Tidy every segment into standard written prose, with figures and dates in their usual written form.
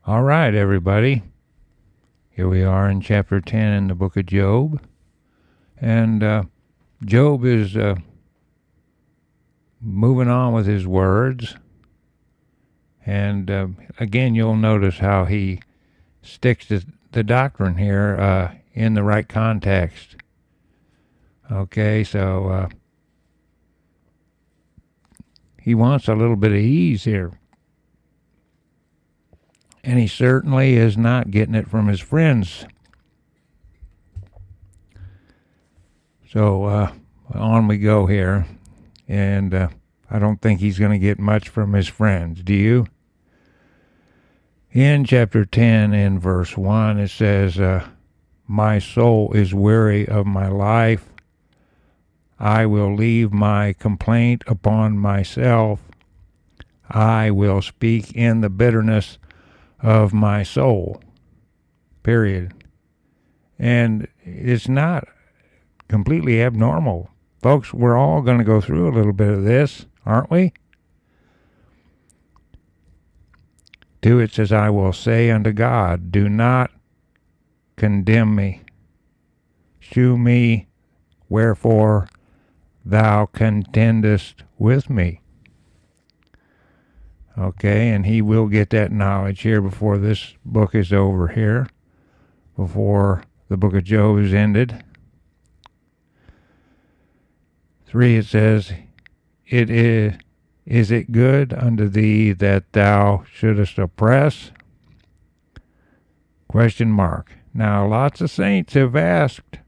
All right, everybody. Here we are in chapter 10 in the book of Job. And Job is moving on with his words. And again, you'll notice how he sticks to the doctrine here in the right context. Okay, so he wants a little bit of ease here. And he certainly is not getting it from his friends. So on we go here. And I don't think he's going to get much from his friends. Do you? In chapter 10, in verse 1, it says, my soul is weary of my life. I will leave my complaint upon myself. I will speak in the bitterness of my soul. Period. And it's not completely abnormal. Folks, we're all going to go through a little bit of this, aren't we? 2, it says, I will say unto God, do not condemn me. Shew me wherefore thou contendest with me. Okay, and he will get that knowledge here before this book is over here, before the book of Job is ended. 3, it says, Is it good unto thee that thou shouldest oppress? ? Now, lots of saints have asked,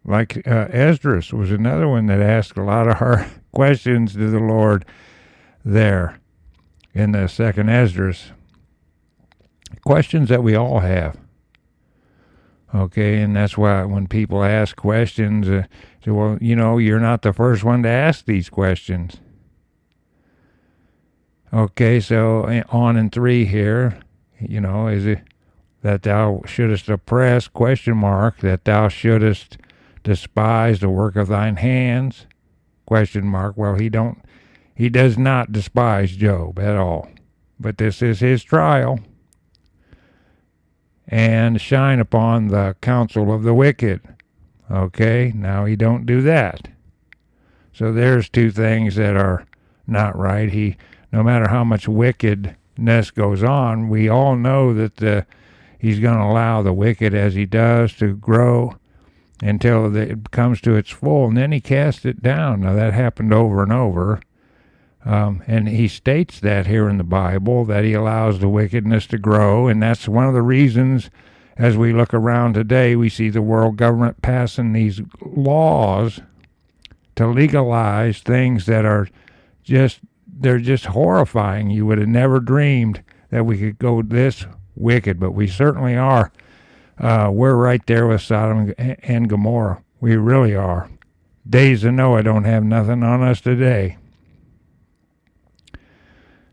like Esdras was another one that asked a lot of hard questions to the Lord there in the second Esdras. Questions that we all have. Okay, and that's why when people ask questions, say, well, you're not the first one to ask these questions. Okay, so on in 3 here, is it that thou shouldest oppress, ? That thou shouldest despise the work of thine hands, ? Well, he does not despise Job at all, but this is his trial. And shine upon the counsel of the wicked. Okay, now he don't do that. So there's 2 things that are not right. No matter how much wickedness goes on, we all know that he's going to allow the wicked as he does to grow until it comes to its full, and then he casts it down. Now that happened over and over. And he states that here in the Bible, that he allows the wickedness to grow, and that's one of the reasons, as we look around today, we see the world government passing these laws to legalize things that are they're just horrifying. You would have never dreamed that we could go this wicked, but we certainly are. We're right there with Sodom and Gomorrah. We really are. Days of Noah don't have nothing on us today.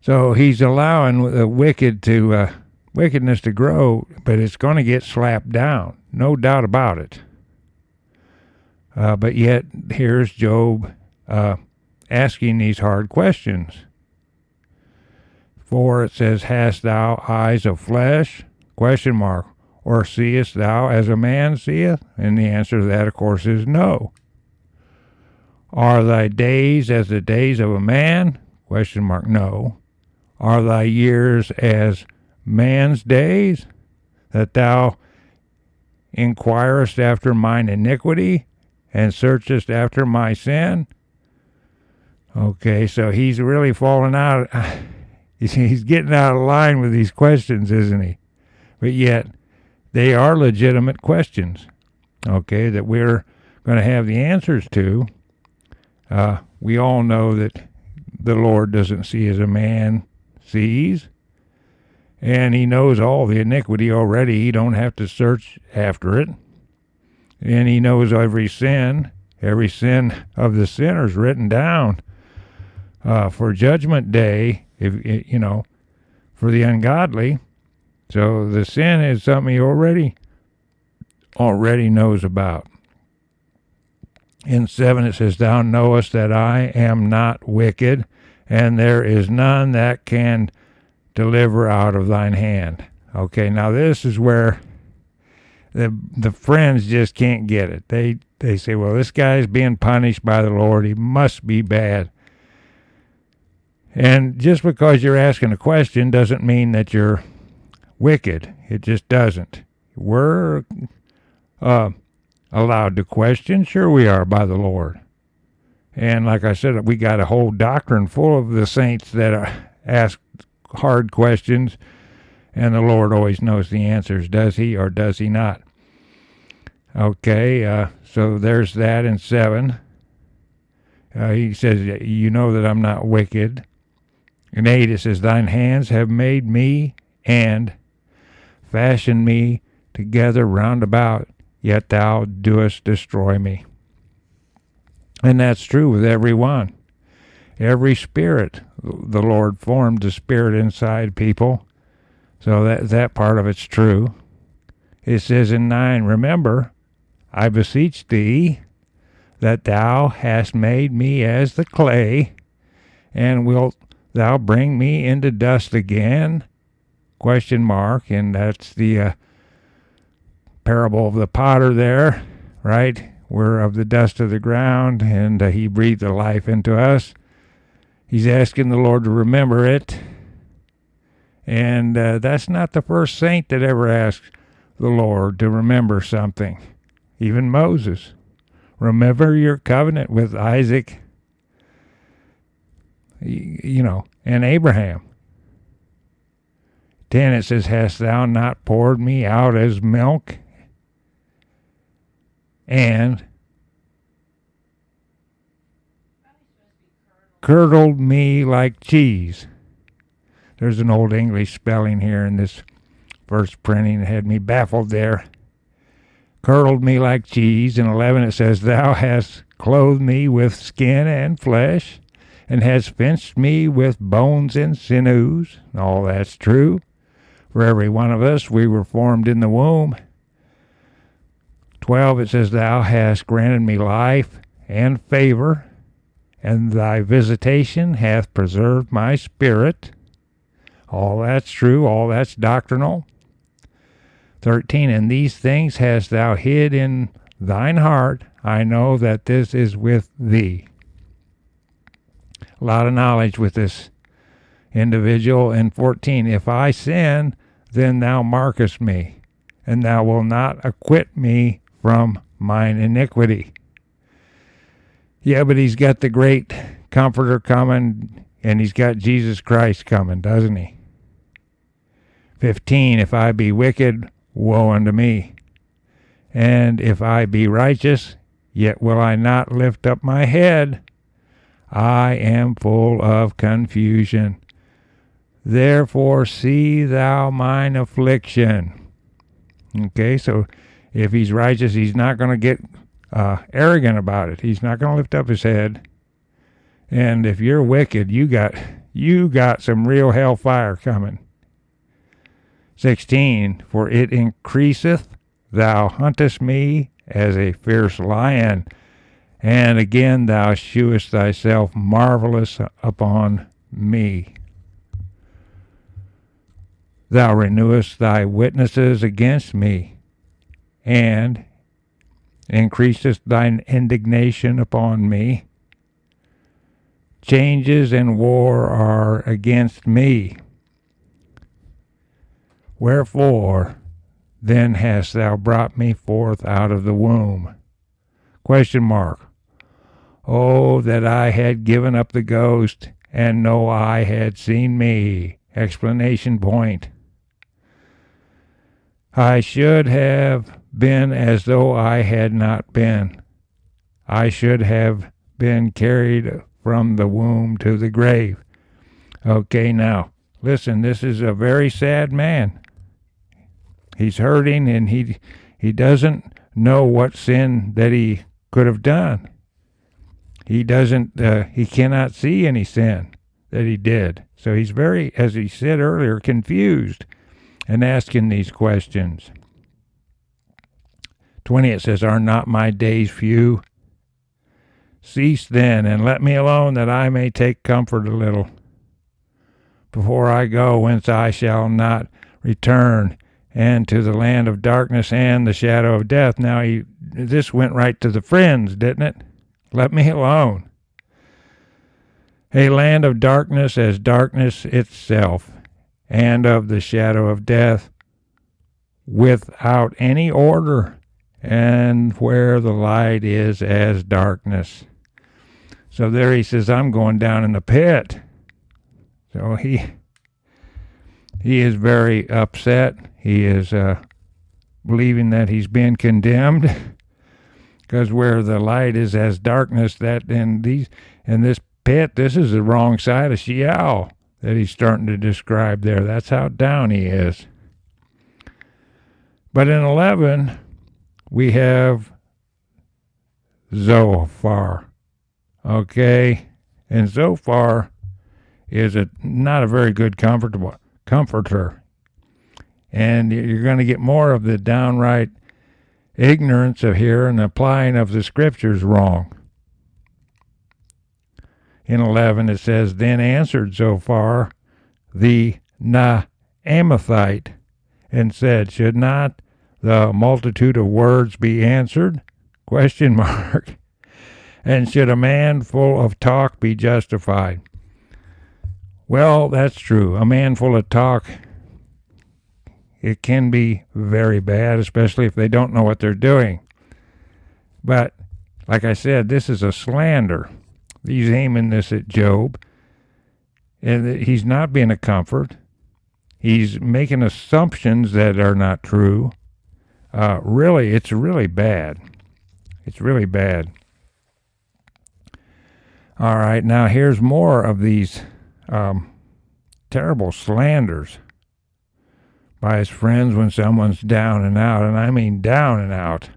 So he's allowing the wickedness to grow, but it's going to get slapped down. No doubt about it. But yet, here's Job asking these hard questions. 4, it says, hast thou eyes of flesh? ? Or seest thou as a man seeth? And the answer to that, of course, is no. Are thy days as the days of a man? ? No. Are thy years as man's days, that thou inquirest after mine iniquity, and searchest after my sin? Okay, so he's really falling out. He's getting out of line with these questions, isn't he? But yet, they are legitimate questions, okay, that we're going to have the answers to. We all know that the Lord doesn't see as a man sees, and he knows all the iniquity already. He don't have to search after it, and he knows every sin of the sinners written down for judgment day, for the ungodly. So the sin is something he already knows about. In 7 it says, thou knowest that I am not wicked, and there is none that can deliver out of thine hand. Okay, now this is where the friends just can't get it. They say, well, this guy's being punished by the Lord. He must be bad. And just because you're asking a question doesn't mean that you're wicked. It just doesn't. We're allowed to question. Sure we are, by the Lord. And like I said, we got a whole doctrine full of the saints that ask hard questions, and the Lord always knows the answers. Does he or does he not? Okay, so there's that in 7. He says, you know that I'm not wicked. In 8 it says, thine hands have made me and fashioned me together round about, yet thou doest destroy me. And that's true with every one. Every spirit, the Lord formed the spirit inside people. So that part of it's true. It says in 9, remember, I beseech thee that thou hast made me as the clay, and wilt thou bring me into dust again? ? And that's the parable of the potter there, right? We're of the dust of the ground, and he breathed the life into us. He's asking the Lord to remember it. And that's not the first saint that ever asked the Lord to remember something. Even Moses. Remember your covenant with Isaac, and Abraham. 10 it says, hast thou not poured me out as milk and curdled me like cheese? There's an old English spelling here in this first printing that had me baffled there. Curdled me like cheese. In 11 it says, thou hast clothed me with skin and flesh, and hast fenced me with bones and sinews. All that's true. For every one of us, we were formed in the womb. 12 it says, thou hast granted me life and favor, and thy visitation hath preserved my spirit. All that's true, all that's doctrinal. 13, and these things hast thou hid in thine heart. I know that this is with thee. A lot of knowledge with this individual. And 14, if I sin, then thou markest me, and thou wilt not acquit me from mine iniquity. Yeah, but he's got the great Comforter coming, and he's got Jesus Christ coming, doesn't he? 15, if I be wicked, woe unto me. And if I be righteous, yet will I not lift up my head. I am full of confusion. Therefore see thou mine affliction. Okay, so if he's righteous, he's not going to get arrogant about it. He's not going to lift up his head. And if you're wicked, you got some real hellfire coming. 16, for it increaseth, thou huntest me as a fierce lion, and again thou shewest thyself marvelous upon me. Thou renewest thy witnesses against me, and increasest thine indignation upon me. Changes and war are against me. Wherefore then hast thou brought me forth out of the womb? ? Oh, that I had given up the ghost, and no eye had seen me! ! I should have been as though I had not been. I should have been carried from the womb to the grave. Okay, now, listen, this is a very sad man. He's hurting, and he doesn't know what sin that he could have done. He cannot see any sin that he did. So he's very, as he said earlier, confused and asking these questions. 20, it says, are not my days few? Cease then, and let me alone, that I may take comfort a little. before I go, whence I shall not return, and to the land of darkness and the shadow of death. Now, this went right to the friends, didn't it? Let me alone. A land of darkness as darkness itself, and of the shadow of death, without any order, and where the light is as darkness. So there he says, I'm going down in the pit. So he is very upset. He is believing that he's been condemned, because where the light is as darkness, that in this pit, this is the wrong side of Sheol that he's starting to describe there. That's how down he is. But in 11, we have Zophar. Okay? And Zophar is not a very good comforter. And you're going to get more of the downright ignorance of here and applying of the scriptures wrong. In 11 it says, Then answered Zophar the Naamathite, and said, Should not the multitude of words be answered? Question mark. And should a man full of talk be justified? Well, that's true. A man full of talk, it can be very bad, especially if they don't know what they're doing. But, like I said, this is a slander. He's aiming this at Job. And he's not being a comfort. He's making assumptions that are not true. Really, it's really bad. It's really bad. All right, now here's more of these terrible slanders by his friends when someone's down and out, and I mean down and out.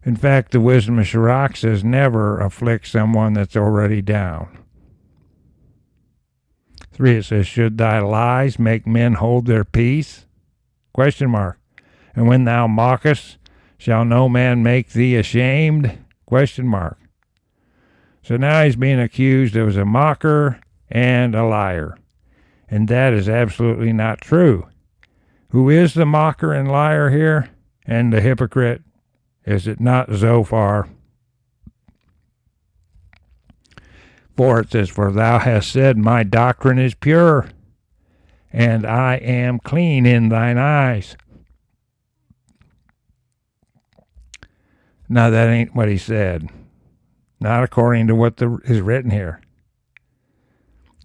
In fact, the Wisdom of Sirach says never afflict someone that's already down. 3, it says, Should thy lies make men hold their peace? Question mark. And when thou mockest, shall no man make thee ashamed? Question mark. So now he's being accused of a mocker and a liar. And that is absolutely not true. Who is the mocker and liar here? And the hypocrite? Is it not Zophar? 4, it says, For thou hast said, My doctrine is pure, and I am clean in thine eyes. Now that ain't what he said. Not according to what is written here.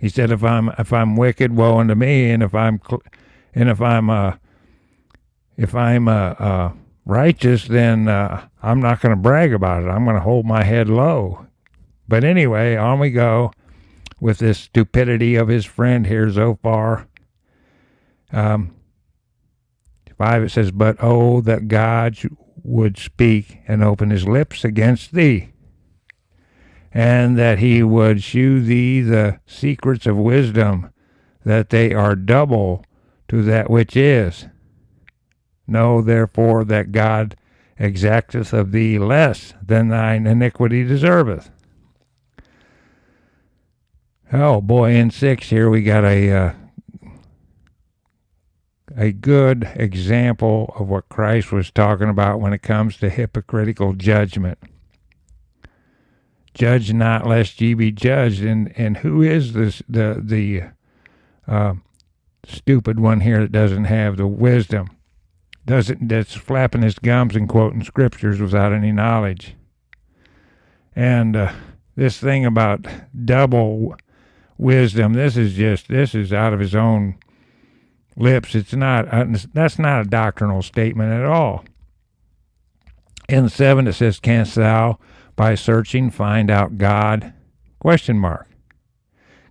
He said, if I'm wicked, woe unto me, and if I'm righteous, then I'm not going to brag about it. I'm going to hold my head low. But anyway, on we go with this stupidity of his friend here, Zophar. 5, it says, But oh, that God would speak and open his lips against thee, and that he would shew thee the secrets of wisdom, that they are double to that which is. Know therefore that God exacteth of thee less than thine iniquity deserveth. Oh boy, in 6 here we got a good example of what Christ was talking about when it comes to hypocritical judgment. Judge not, lest ye be judged. And who is this the stupid one here that doesn't have the wisdom? That's flapping his gums and quoting scriptures without any knowledge. And this thing about double wisdom, this is out of his own lips. That's not a doctrinal statement at all. In 7 it says, Canst thou by searching find out God? Question mark.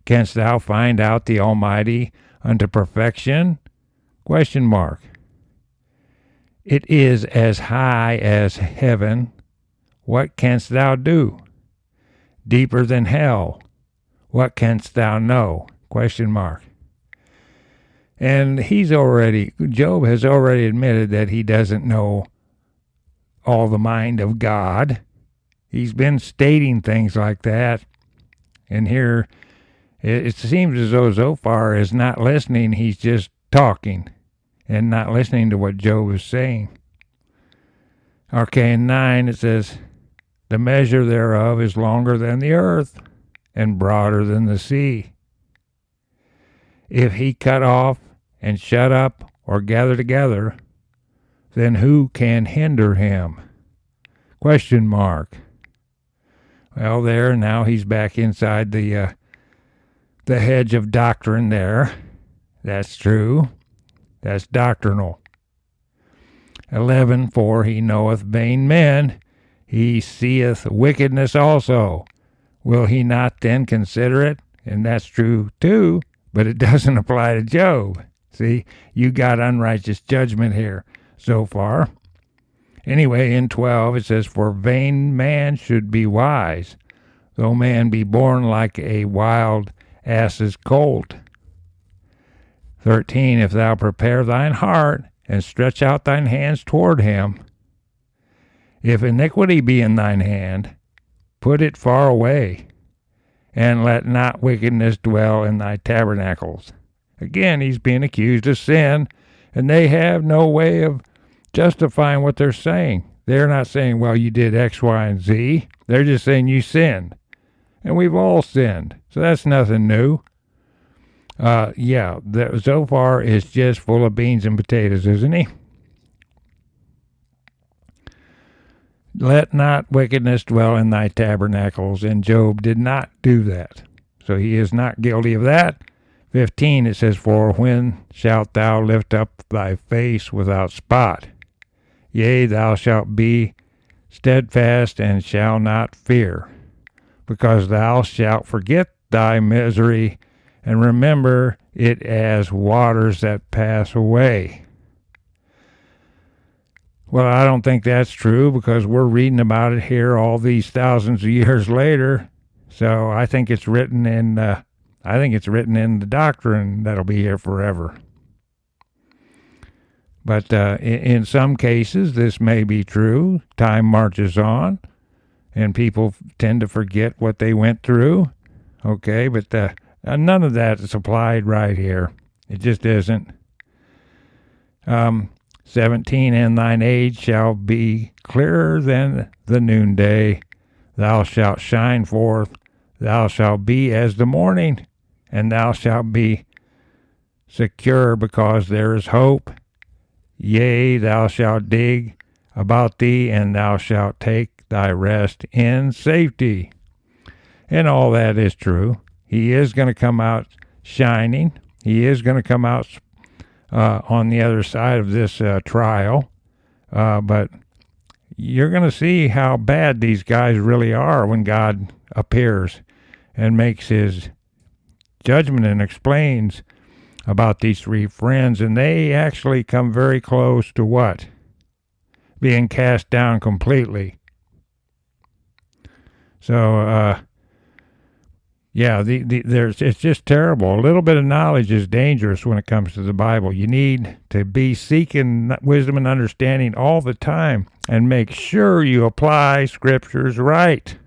Canst thou find out the Almighty unto perfection? Question mark. It is as high as heaven. What canst thou do? Deeper than hell. What canst thou know? Question mark. And Job has already admitted that he doesn't know all the mind of God. He's been stating things like that. And here It seems as though Zophar is not listening. He's just talking and not listening to what Job is saying. Okay, in 9 it says, the measure thereof is longer than the earth and broader than the sea. If he cut off and shut up or gather together, then who can hinder him? Question mark. Well, there, now he's back inside the hedge of doctrine there. That's true. That's doctrinal. 11, for he knoweth vain men, he seeth wickedness also. Will he not then consider it? And that's true too, but it doesn't apply to Job. See, you got unrighteous judgment here so far. Anyway, in 12 it says, for vain man should be wise, though man be born like a wild ass's colt. 13, if thou prepare thine heart, and stretch out thine hands toward him, if iniquity be in thine hand, put it far away, and let not wickedness dwell in thy tabernacles. Again, he's being accused of sin, and they have no way of justifying what they're saying. They're not saying, well, you did X, Y, and Z. They're just saying you sinned. And we've all sinned. So that's nothing new. Zophar is just full of beans and potatoes, isn't he? Let not wickedness dwell in thy tabernacles. And Job did not do that. So he is not guilty of that. 15, it says, for when shalt thou lift up thy face without spot? Yea, thou shalt be steadfast and shalt not fear, because thou shalt forget thy misery and remember it as waters that pass away. Well, I don't think that's true, because we're reading about it here all these thousands of years later. So I think it's written in the doctrine that'll be here forever. But in some cases, this may be true. Time marches on, and people tend to forget what they went through. Okay, but none of that is applied right here. It just isn't. 17, and thine age shall be clearer than the noonday. Thou shalt shine forth. Thou shalt be as the morning, and thou shalt be secure, because there is hope. Yea, thou shalt dig about thee, and thou shalt take thy rest in safety. And all that is true. He is going to come out shining. He is going to come out on the other side of this trial. But you're going to see how bad these guys really are when God appears and makes his judgment and explains about these three friends. And they actually come very close to what? Being cast down completely. So, it's just terrible. A little bit of knowledge is dangerous when it comes to the Bible. You need to be seeking wisdom and understanding all the time, and make sure you apply scriptures right.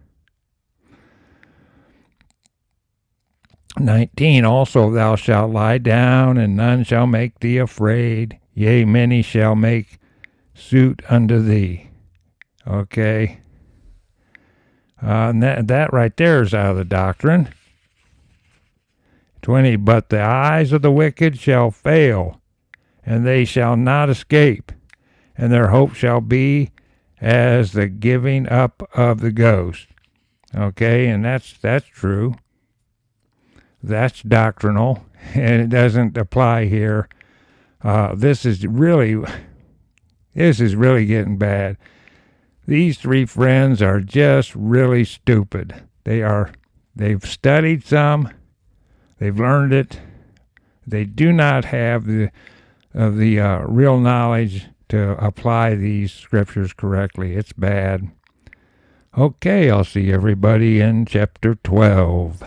19, also thou shalt lie down, and none shall make thee afraid. Yea, many shall make suit unto thee. Okay. And that right there is out of the doctrine. 20, but the eyes of the wicked shall fail, and they shall not escape, and their hope shall be as the giving up of the ghost. Okay, and that's true. That's doctrinal, and it doesn't apply here. This is really getting bad. These three friends are just really stupid. They've studied some, they've learned it. They do not have the real knowledge to apply these scriptures correctly. It's bad. Okay, I'll see everybody in chapter 12.